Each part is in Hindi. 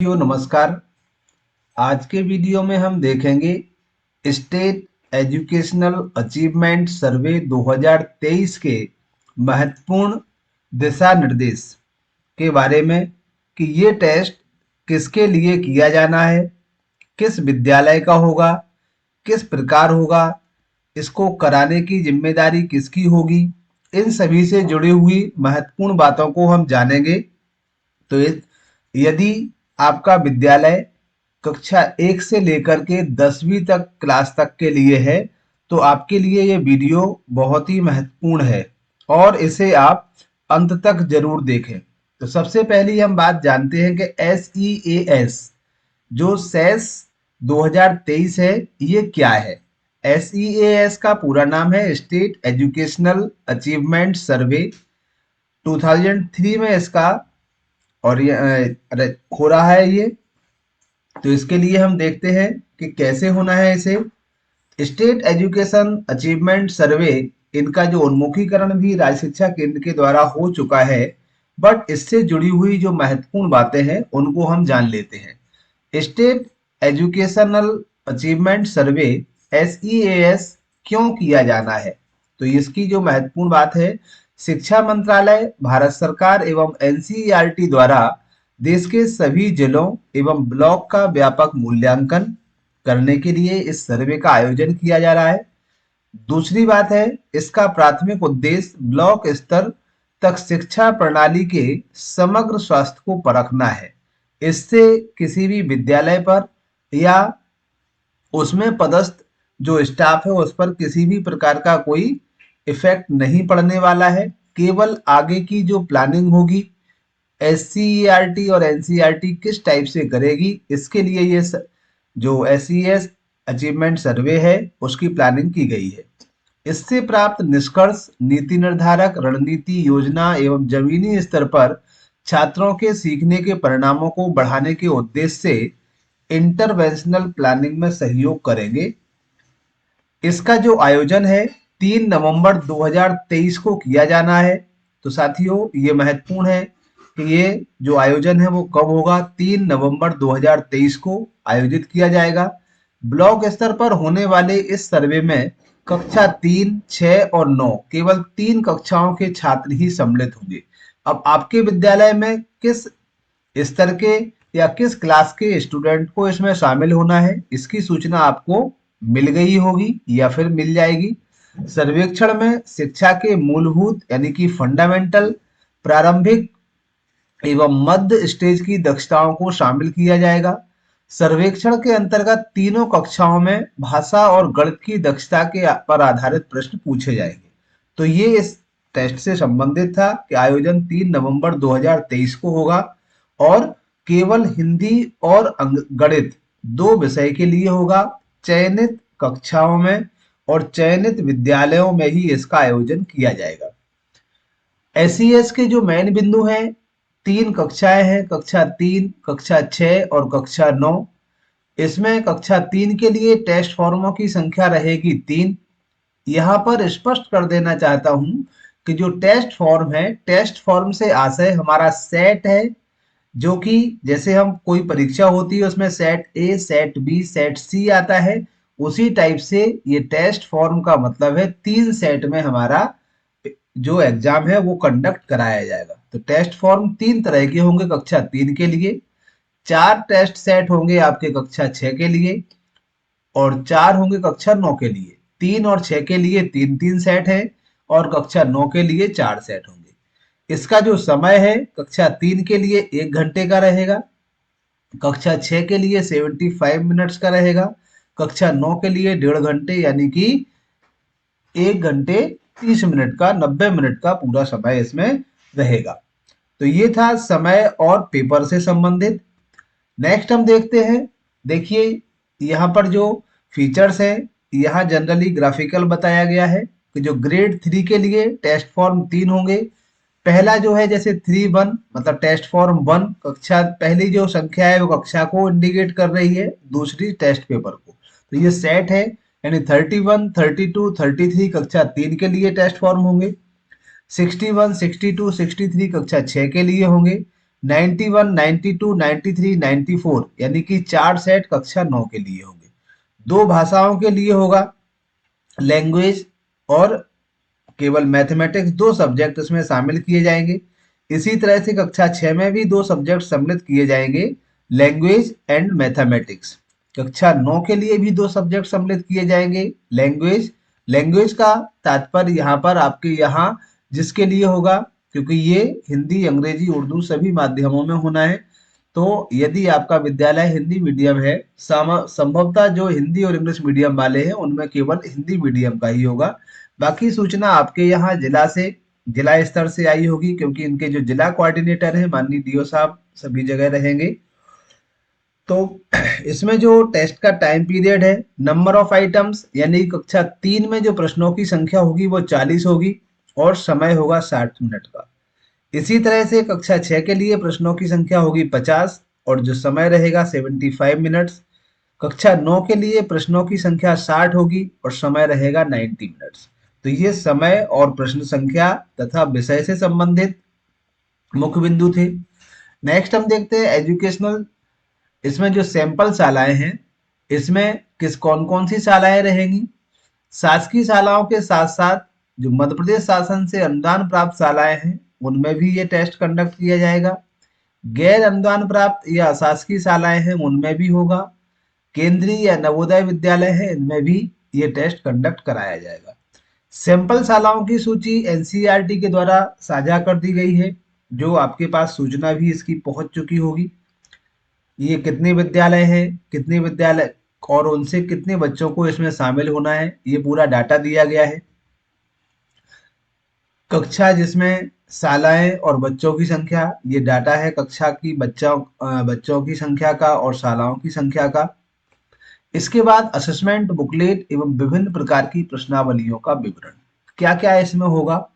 नमस्कार। आज के वीडियो में हम देखेंगे स्टेट एजुकेशनल अचीवमेंट सर्वे 2023 के महत्वपूर्ण दिशा निर्देश के बारे में कि ये टेस्ट किसके लिए किया जाना है, किस विद्यालय का होगा, किस प्रकार होगा, इसको कराने की जिम्मेदारी किसकी होगी। इन सभी से जुड़ी हुई महत्वपूर्ण बातों को हम जानेंगे। तो यदि आपका विद्यालय कक्षा 1 से लेकर के 10वीं तक क्लास तक के लिए है तो आपके लिए ये वीडियो बहुत ही महत्वपूर्ण है और इसे आप अंत तक जरूर देखें। तो सबसे पहली हम बात जानते हैं कि SEAS जो सेस 2023 है, ये क्या है। SEAS का पूरा नाम है स्टेट एजुकेशनल अचीवमेंट सर्वे। 2003 में इसका और ये हो रहा है ये। तो इसके लिए हम देखते हैं कि कैसे होना है इसे। स्टेट एजुकेशन अचीवमेंट सर्वे, इनका जो उन्मुखीकरण भी राज्य शिक्षा केंद्र के द्वारा हो चुका है, बट इससे जुड़ी हुई जो महत्वपूर्ण बातें हैं उनको हम जान लेते हैं। स्टेट एजुकेशनल अचीवमेंट सर्वे SEAS क्यों किया जाना है, तो इसकी जो महत्वपूर्ण बात है, शिक्षा मंत्रालय, भारत सरकार एवं NCERT द्वारा देश के सभी जिलों एवं ब्लॉक का व्यापक मूल्यांकन करने के लिए इस सर्वे का आयोजन किया जा रहा है। दूसरी बात है, इसका प्राथमिक उद्देश्य ब्लॉक स्तर तक शिक्षा प्रणाली के समग्र स्वास्थ्य को परखना है। इससे किसी भी विद्यालय पर या उसमें पदस्थ जो स्टाफ है उस पर किसी भी प्रकार का कोई इफेक्ट नहीं पड़ने वाला है। केवल आगे की जो प्लानिंग होगी, SCERT और NCERT किस टाइप से करेगी, इसके लिए ये जो SES अचीवमेंट सर्वे है उसकी प्लानिंग की गई है। इससे प्राप्त निष्कर्ष नीति निर्धारक, रणनीति, योजना एवं जमीनी स्तर पर छात्रों के सीखने के परिणामों को बढ़ाने के उद्देश्य से इंटरवेंशनल प्लानिंग में सहयोग करेंगे। इसका जो आयोजन है 3 नवंबर 2023 को किया जाना है। तो साथियों, ये महत्वपूर्ण है कि ये जो आयोजन है वो कब होगा, 3 नवंबर 2023 को आयोजित किया जाएगा। ब्लॉक स्तर पर होने वाले इस सर्वे में कक्षा 3, 6 और 9 केवल 3 कक्षाओं के छात्र ही सम्मिलित होंगे। अब आपके विद्यालय में किस स्तर के या किस क्लास के स्टूडेंट को इसमें शामिल होना है, इसकी सूचना आपको मिल गई होगी या फिर मिल जाएगी। सर्वेक्षण में शिक्षा के मूलभूत यानी कि फंडामेंटल, प्रारंभिक एवं मध्य स्टेज की दक्षताओं को शामिल किया जाएगा। सर्वेक्षण के अंतर्गत तीनों कक्षाओं में भाषा और गणित की दक्षता के पर आधारित प्रश्न पूछे जाएंगे। तो ये इस टेस्ट से संबंधित था कि आयोजन 3 नवंबर 2023 को होगा और केवल हिंदी और गणित 2 विषय के लिए होगा। चयनित कक्षाओं में और चयनित विद्यालयों में ही इसका आयोजन किया जाएगा। SES के जो मेन बिंदु हैं, 3 कक्षाएं हैं, कक्षा 3, कक्षा 6 और कक्षा 9। इसमें कक्षा 3 के लिए टेस्ट फॉर्मों की संख्या रहेगी 3। यहाँ पर स्पष्ट कर देना चाहता हूं कि जो टेस्ट फॉर्म है, टेस्ट फॉर्म से आशय हमारा सेट है, जो कि जैसे हम कोई परीक्षा होती है उसमें set A, set B, set C आता है, उसी टाइप से ये टेस्ट फॉर्म का मतलब है 3 सेट में हमारा जो एग्जाम है वो कंडक्ट कराया जाएगा। तो टेस्ट फॉर्म 3 तरह के होंगे कक्षा 3 के लिए, 4 टेस्ट सेट होंगे आपके कक्षा 6 के लिए और 4 होंगे कक्षा 9 के लिए। 3 और 6 के लिए 3-3 सेट है और कक्षा 9 के लिए 4 सेट होंगे। इसका जो समय है, कक्षा 3 के लिए 1 घंटे का रहेगा, कक्षा 6 के लिए 75 मिनट्स का रहेगा, कक्षा 9 के लिए 1.5 घंटे यानी कि 1 घंटे 30 मिनट का, 90 मिनट का पूरा समय इसमें रहेगा। तो ये था समय और पेपर से संबंधित। नेक्स्ट हम देखते हैं। देखिए यहाँ पर जो फीचर्स है, यहाँ जनरली ग्राफिकल बताया गया है कि जो ग्रेड 3 के लिए टेस्ट फॉर्म 3 होंगे। पहला जो है जैसे 3-1 मतलब टेस्ट फॉर्म 1, कक्षा पहली जो संख्या है वो कक्षा को इंडिकेट कर रही है, दूसरी टेस्ट पेपर को। तो ये सेट है यानी 31, 32, 33 कक्षा 3 के लिए टेस्ट फॉर्म होंगे, 61, 62, 63 कक्षा 6 के लिए होंगे, 91, 92, 93, 94 यानी कि 4 सेट कक्षा 9 के लिए होंगे। 2 भाषाओं के लिए होगा, लैंग्वेज और केवल मैथमेटिक्स, 2 सब्जेक्ट इसमें शामिल किए जाएंगे। इसी तरह से कक्षा 6 में भी 2 सब्जेक्ट सम्मिलित किए जाएंगे, लैंग्वेज एंड मैथमेटिक्स। कक्षा 9 के लिए भी 2 सब्जेक्ट सम्मिलित किए जाएंगे, लैंग्वेज। लैंग्वेज का तात्पर्य यहाँ पर आपके यहाँ जिसके लिए होगा, क्योंकि ये हिंदी, अंग्रेजी, उर्दू सभी माध्यमों में होना है। तो यदि आपका विद्यालय हिंदी मीडियम है, संभवतः जो हिंदी और इंग्लिश मीडियम वाले हैं उनमें केवल हिंदी मीडियम का ही होगा। बाकी सूचना आपके यहाँ जिला स्तर से आई होगी, क्योंकि इनके जो जिला कोऑर्डिनेटर हैं माननीय डीओ साहब सभी जगह रहेंगे। तो इसमें जो टेस्ट का टाइम पीरियड है, नंबर ऑफ आइटम्स यानी कक्षा 3 में जो प्रश्नों की संख्या होगी वो 40 होगी और समय होगा 60 मिनट का। इसी तरह से कक्षा 6 के लिए प्रश्नों की संख्या होगी 50 और जो समय रहेगा 75 मिनट्स। कक्षा 9 के लिए प्रश्नों की संख्या 60 होगी और समय रहेगा 90 मिनट्स। तो ये समय और प्रश्न संख्या तथा विषय से संबंधित मुख्य बिंदु थे। नेक्स्ट हम देखते हैं एजुकेशनल। इसमें जो सैंपल शालाएं हैं, इसमें कौन कौन सी शालाएं रहेंगी। शासकीय शालाओं के साथ साथ जो मध्य प्रदेश शासन से अनुदान प्राप्त शालाएं हैं उनमें भी ये टेस्ट कंडक्ट किया जाएगा। गैर अनुदान प्राप्त या अशासकीय शालाएं हैं उनमें भी होगा। केंद्रीय या नवोदय विद्यालय है इनमें भी ये टेस्ट कंडक्ट कराया जाएगा। सैंपल शालाओं की सूची एनसीईआरटी के द्वारा साझा कर दी गई है, जो आपके पास सूचना भी इसकी पहुंच चुकी होगी। ये कितने विद्यालय हैं, कितने विद्यालय और उनसे कितने बच्चों को इसमें शामिल होना है, ये पूरा डाटा दिया गया है। कक्षा जिसमें शालाएं और बच्चों की संख्या, ये डाटा है कक्षा की बच्चों की संख्या का और शालाओं की संख्या का। इसके बाद असेसमेंट बुकलेट एवं विभिन्न प्रकार की प्रश्नावलियों का विवरण। क्या क्या इसमें होगा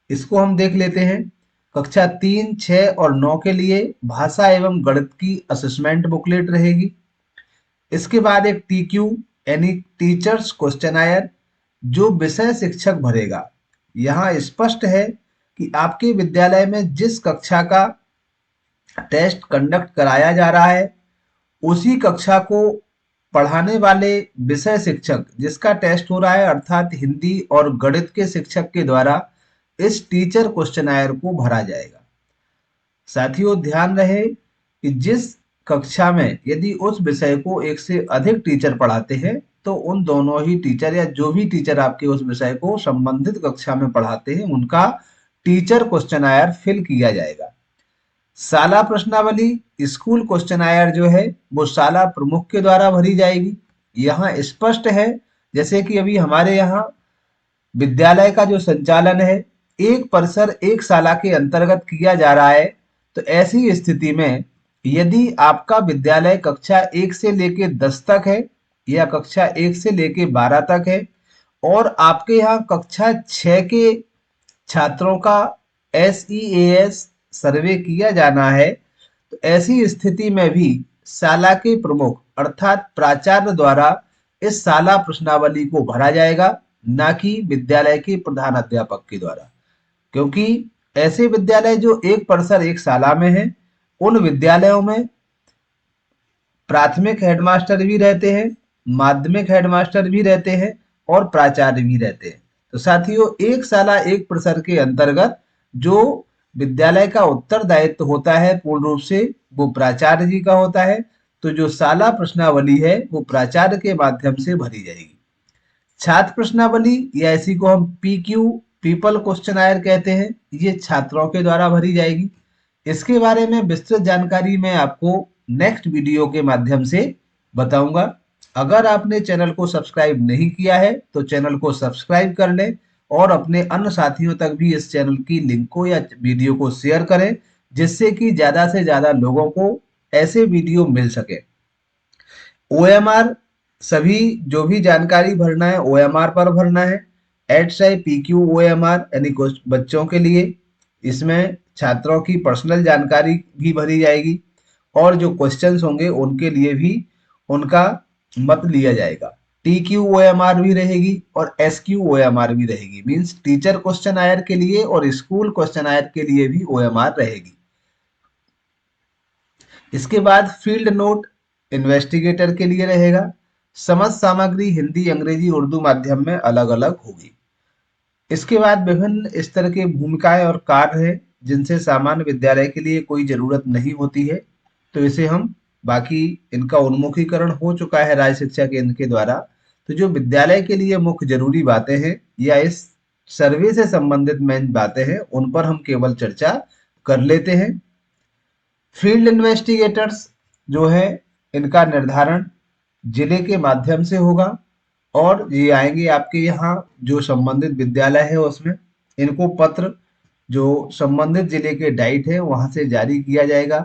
इसको हम देख लेते हैं। कक्षा 3, 6 और 9 के लिए भाषा एवं गणित की असेसमेंट बुकलेट रहेगी। इसके बाद एक टीक्यू यानी टीचर्स क्वेश्चनायर जो विषय शिक्षक भरेगा। यहाँ स्पष्ट है कि आपके विद्यालय में जिस कक्षा का टेस्ट कंडक्ट कराया जा रहा है उसी कक्षा को पढ़ाने वाले विषय शिक्षक जिसका टेस्ट हो रहा है, अर्थात हिंदी और गणित के शिक्षक के द्वारा इस टीचर क्वेश्चनायर को भरा जाएगा। साथियों ध्यान रहे कि जिस कक्षा में यदि उस विषय को एक से अधिक टीचर पढ़ाते हैं तो उन दोनों ही टीचर या जो भी टीचर आपके उस विषय को संबंधित कक्षा में पढ़ाते हैं उनका टीचर क्वेश्चनायर फिल किया जाएगा। शाला प्रश्नावली स्कूल क्वेश्चनायर जो है वो शाला प्रमुख के द्वारा भरी जाएगी। यहाँ स्पष्ट है जैसे कि अभी हमारे यहाँ विद्यालय का जो संचालन है एक परिसर एक शाला के अंतर्गत किया जा रहा है, तो ऐसी स्थिति में यदि आपका विद्यालय कक्षा 1 से लेके 10 तक है या कक्षा 1 से लेके 12 तक है और आपके यहाँ कक्षा 6 के छात्रों का SEAS सर्वे किया जाना है, तो ऐसी स्थिति में भी शाला के प्रमुख अर्थात प्राचार्य द्वारा इस शाला प्रश्नावली को भरा जाएगा, ना कि विद्यालय के प्रधान अध्यापक के द्वारा। क्योंकि ऐसे विद्यालय जो एक परिसर एक शाला में है उन विद्यालयों में प्राथमिक हेडमास्टर भी रहते हैं, माध्यमिक हेडमास्टर भी रहते हैं और प्राचार्य भी रहते हैं। तो साथियों एक शाला एक परिसर के अंतर्गत जो विद्यालय का उत्तरदायित्व होता है पूर्ण रूप से वो प्राचार्य जी का होता है। तो जो शाला प्रश्नावली है वो प्राचार्य के माध्यम से भरी जाएगी। छात्र प्रश्नावली या इसी को हम PQ पीपल क्वेश्चनायर कहते हैं, ये छात्रों के द्वारा भरी जाएगी। इसके बारे में विस्तृत जानकारी मैं आपको नेक्स्ट वीडियो के माध्यम से बताऊंगा। अगर आपने चैनल को सब्सक्राइब नहीं किया है तो चैनल को सब्सक्राइब कर लें और अपने अन्य साथियों तक भी इस चैनल की लिंक को या वीडियो को शेयर करें, जिससे कि ज्यादा से ज्यादा लोगों को ऐसे वीडियो मिल सके। OMR सभी जो भी जानकारी भरना है OMR पर भरना है। PQ OMR यानी बच्चों के लिए इसमें छात्रों की पर्सनल जानकारी भी भरी जाएगी और जो क्वेश्चंस होंगे उनके लिए भी उनका मत लिया जाएगा। TQ OMR भी रहेगी और SQ OMR भी रहेगी, मींस टीचर क्वेश्चन आयर के लिए और स्कूल क्वेश्चन आयर के लिए भी OMR रहेगी। इसके बाद फील्ड नोट इन्वेस्टिगेटर के लिए रहेगा। समझ सामग्री हिंदी, अंग्रेजी, उर्दू माध्यम में अलग अलग होगी। इसके बाद विभिन्न स्तर के भूमिकाएं और कार्य हैं जिनसे सामान्य विद्यालय के लिए कोई जरूरत नहीं होती है, तो इसे हम बाकी इनका उन्मुखीकरण हो चुका है राज्य शिक्षा केंद्र के द्वारा। तो जो विद्यालय के लिए मुख्य जरूरी बातें हैं या इस सर्वे से संबंधित मेन बातें हैं उन पर हम केवल चर्चा कर लेते हैं। फील्ड इन्वेस्टिगेटर्स जो है इनका निर्धारण जिले के माध्यम से होगा और ये आएंगे आपके यहाँ जो संबंधित विद्यालय है उसमें। इनको पत्र जो संबंधित जिले के डाइट है वहां से जारी किया जाएगा।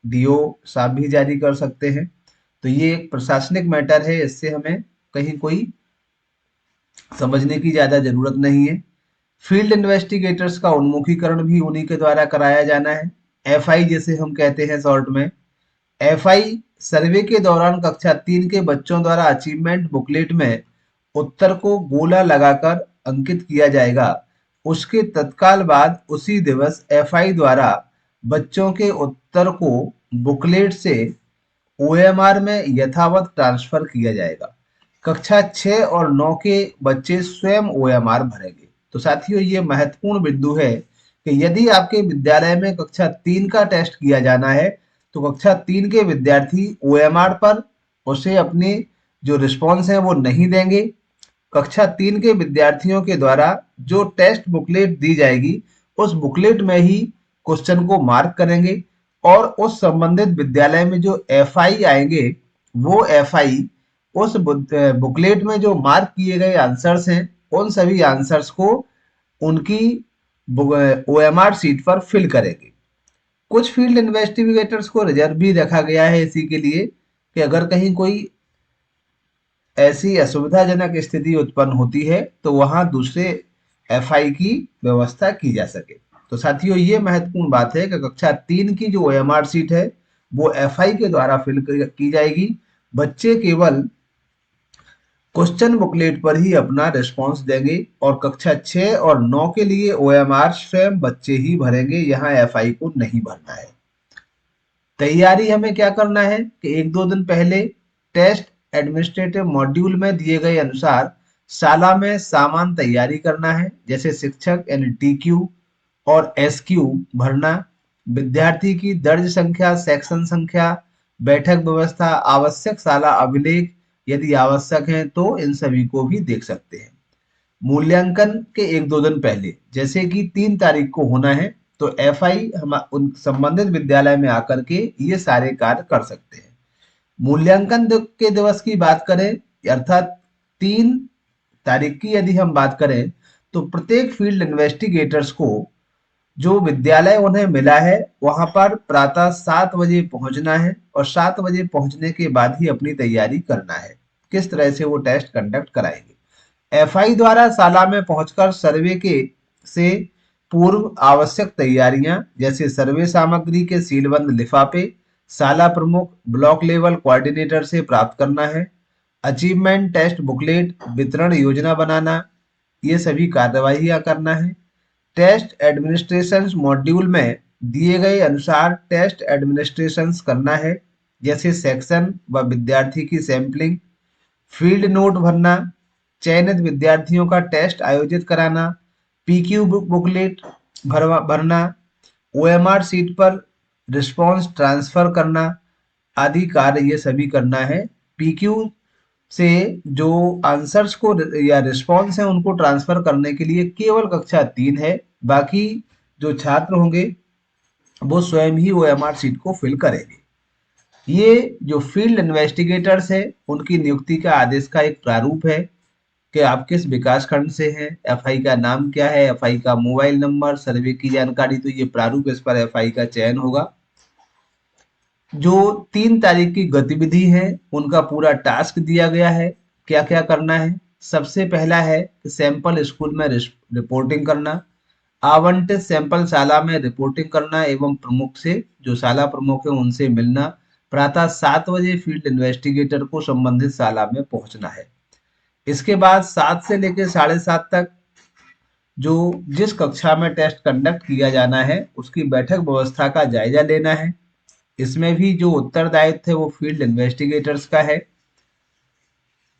डीओ साहब भी जारी कर सकते हैं। तो ये एक प्रशासनिक मैटर है, इससे हमें कहीं कोई समझने की ज्यादा जरूरत नहीं है। फील्ड इन्वेस्टिगेटर्स का उन्मुखीकरण भी उन्हीं के द्वारा कराया जाना है। एफआई जिसे हम कहते हैं शॉर्ट में, एफआई सर्वे के दौरान कक्षा 3 के बच्चों द्वारा अचीवमेंट बुकलेट में उत्तर को गोला लगाकर अंकित किया जाएगा। उसके तत्काल बाद उसी दिवस एफआई द्वारा बच्चों के उत्तर को बुकलेट से ओएमआर में यथावत ट्रांसफर किया जाएगा। कक्षा 6 और 9 के बच्चे स्वयं ओएमआर भरेंगे। तो साथियों ये महत्वपूर्ण बिंदु है कि यदि आपके विद्यालय में कक्षा 3 का टेस्ट किया जाना है तो कक्षा 3 के विद्यार्थी ओएमआर पर उसे अपने जो रिस्पॉन्स है वो नहीं देंगे। कक्षा 3 के विद्यार्थियों के द्वारा जो टेस्ट बुकलेट दी जाएगी उस बुकलेट में ही क्वेश्चन को मार्क करेंगे और उस संबंधित विद्यालय में जो एफआई आएंगे वो एफआई उस बुकलेट में जो मार्क किए गए आंसर्स हैं उन सभी आंसर्स को उनकी ओएमआर सीट पर फिल करेंगे। कुछ फील्ड इन्वेस्टिगेटर्स को रिजर्व भी रखा गया है इसी के लिए कि अगर कहीं कोई ऐसी असुविधाजनक स्थिति उत्पन्न होती है तो वहां दूसरे एफआई की व्यवस्था की जा सके। तो साथियों ये महत्वपूर्ण बात है कि कक्षा 3 की जो ओएमआर सीट है वो एफआई के द्वारा फिल की जाएगी। बच्चे केवल क्वेश्चन बुकलेट पर ही अपना रिस्पॉन्स देंगे और कक्षा 6 और 9 के लिए ओएमआर स्वयं बच्चे ही भरेंगे, यहाँ एफआई को नहीं भरना है। तैयारी हमें क्या करना है कि एक दो दिन पहले टेस्ट एडमिनिस्ट्रेटिव मॉड्यूल में दिए गए अनुसार शाला में सामान तैयारी करना है, जैसे शिक्षक यानी टीक्यू और एसक्यू भरना, विद्यार्थी की दर्ज संख्या, सेक्शन संख्या, बैठक व्यवस्था, आवश्यक शाला अभिलेख यदि आवश्यक है तो इन सभी को भी देख सकते हैं। मूल्यांकन के एक दो दिन पहले जैसे कि 3 तारीख को होना है तो एफआई हम उन संबंधित विद्यालय में आकर के ये सारे कार्य कर सकते हैं। मूल्यांकन के दिवस की बात करें अर्थात 3 तारीख की यदि हम बात करें तो प्रत्येक फील्ड इन्वेस्टिगेटर्स को जो विद्यालय उन्हें मिला है वहां पर प्रातः 7 बजे पहुंचना है और 7 बजे पहुंचने के बाद ही अपनी तैयारी करना है। किस तरह से वो टेस्ट कंडक्ट कराएंगे? एफआई द्वारा शाला में पहुंचकर सर्वे के से पूर्व आवश्यक तैयारियां जैसे सर्वे सामग्री के सीलबंद लिफाफे शाला प्रमुख ब्लॉक लेवल कोऑर्डिनेटर से प्राप्त करना है। अचीवमेंट टेस्ट बुकलेट वितरण योजना बनाना, ये सभी कार्यवाहियां करना है। टेस्ट एडमिनिस्ट्रेशन मॉड्यूल में दिए गए अनुसार टेस्ट एडमिनिस्ट्रेशन करना है, जैसे सेक्शन व विद्यार्थी की सैंपलिंग, फील्ड नोट भरना, चयनित विद्यार्थियों का टेस्ट आयोजित कराना, पीक्यू बुकलेट भरना, ओएमआर सीट पर रिस्पॉन्स ट्रांसफर करना आदि कार्य ये सभी करना है। पीक्यू से जो आंसर्स को या रिस्पॉन्स है उनको ट्रांसफर करने के लिए केवल कक्षा 3 है, बाकी जो छात्र होंगे वो स्वयं ही ओएमआर सीट को फिल करेंगे। ये जो फील्ड इन्वेस्टिगेटर्स है उनकी नियुक्ति का आदेश का एक प्रारूप है कि आप किस विकास खंड से हैं, एफआई का नाम क्या है, एफआई का मोबाइल नंबर, सर्वे की जानकारी, तो ये प्रारूप, इस पर एफआई का चयन होगा। जो 3 तारीख की गतिविधि है उनका पूरा टास्क दिया गया है, क्या क्या करना है। सबसे पहला है कि सैंपल स्कूल में रिपोर्टिंग करना, आवंटित सैंपल शाला में रिपोर्टिंग करना एवं प्रमुख से जो शाला प्रमुख है उनसे मिलना। प्रातः 7 बजे फील्ड इन्वेस्टिगेटर को संबंधित शाला में पहुंचना है। इसके बाद 7 से लेकर 7:30 तक जो जिस कक्षा में टेस्ट कंडक्ट किया जाना है उसकी बैठक व्यवस्था का जायजा लेना है। इसमें भी जो उत्तरदायित्व है वो फील्ड इन्वेस्टिगेटर्स का है।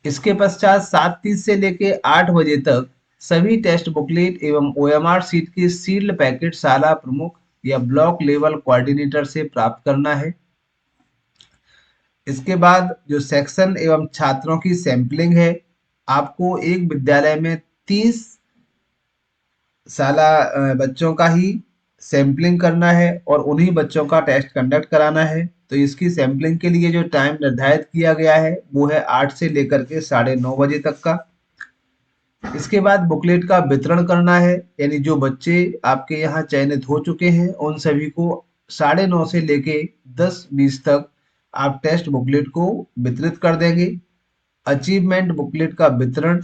इसके पश्चात 7:30 से लेके 8 बजे तक सभी टेस्ट बुकलेट एवं ओएमआर सीट की सील्ड पैकेट शाला प्रमुख या ब्लॉक लेवल कोऑर्डिनेटर से प्राप्त करना है। इसके बाद जो सेक्शन एवं छात्रों की सैंपलिंग है, आपको एक विद्यालय में 30 साला बच्चों का ही सैंपलिंग करना है और उन्हीं बच्चों का टेस्ट कंडक्ट कराना है। तो इसकी सैंपलिंग के लिए जो टाइम निर्धारित किया गया है वो है 8 से लेकर के 9:30 बजे तक का। इसके बाद बुकलेट का वितरण करना है, यानी जो बच्चे आपके यहाँ चयनित हो चुके हैं उन सभी को 9:30 से लेके 10:20 तक आप टेस्ट बुकलेट को वितरित कर देंगे। अचीवमेंट बुकलेट का वितरण,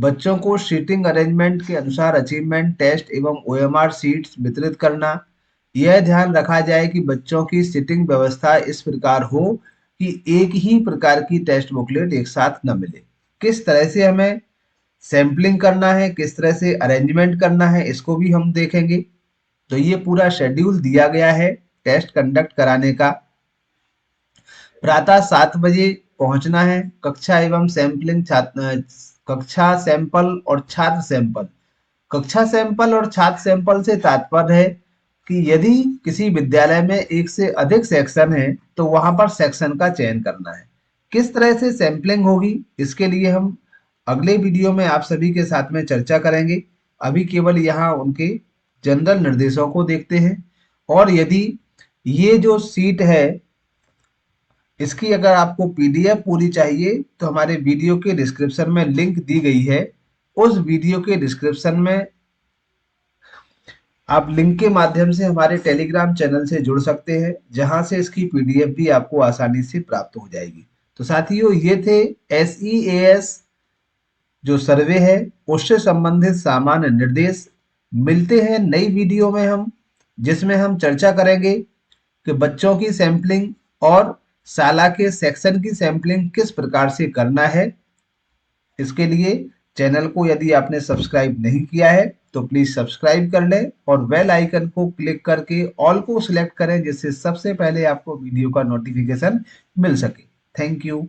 बच्चों को सीटिंग अरेंजमेंट के अनुसार अचीवमेंट टेस्ट एवं ओएमआर सीट्स वितरित करना। यह ध्यान रखा जाए कि बच्चों की सीटिंग व्यवस्था इस प्रकार हो कि एक ही प्रकार की टेस्ट बुकलेट एक साथ न मिले। किस तरह से हमें सैंपलिंग करना है, किस तरह से अरेंजमेंट करना है, इसको भी हम देखेंगे। तो ये पूरा शेड्यूल दिया गया है टेस्ट कंडक्ट कराने का। प्रातः 7 बजे पहुंचना है। कक्षा एवं सैंपलिंग कक्षा सैंपल और छात्र सैंपल। कक्षा सैंपल और छात्र सैंपल से तात्पर्य है कि यदि किसी विद्यालय में एक से अधिक सेक्शन है तो वहां पर सेक्शन का चयन करना है। किस तरह से सैंपलिंग होगी इसके लिए हम अगले वीडियो में आप सभी के साथ में चर्चा करेंगे। अभी केवल यहाँ उनके जनरल निर्देशों को देखते हैं। और यदि ये जो सीट है इसकी अगर आपको पीडीएफ पूरी चाहिए तो हमारे वीडियो के डिस्क्रिप्शन में लिंक दी गई है। उस वीडियो के डिस्क्रिप्शन में आप लिंक के माध्यम से हमारे टेलीग्राम चैनल से जुड़ सकते हैं, जहां से इसकी पीडीएफ भी आपको आसानी से प्राप्त हो जाएगी। तो साथियों, ये थे SEAS जो सर्वे है उससे संबंधित सामान्य निर्देश। मिलते हैं नई वीडियो में हम, जिसमें हम चर्चा करेंगे कि बच्चों की सैंपलिंग और शाला के सेक्शन की सैंपलिंग किस प्रकार से करना है। इसके लिए चैनल को यदि आपने सब्सक्राइब नहीं किया है तो प्लीज सब्सक्राइब कर लें और बेल आइकन को क्लिक करके ऑल को सिलेक्ट करें, जिससे सबसे पहले आपको वीडियो का नोटिफिकेशन मिल सके। Thank you.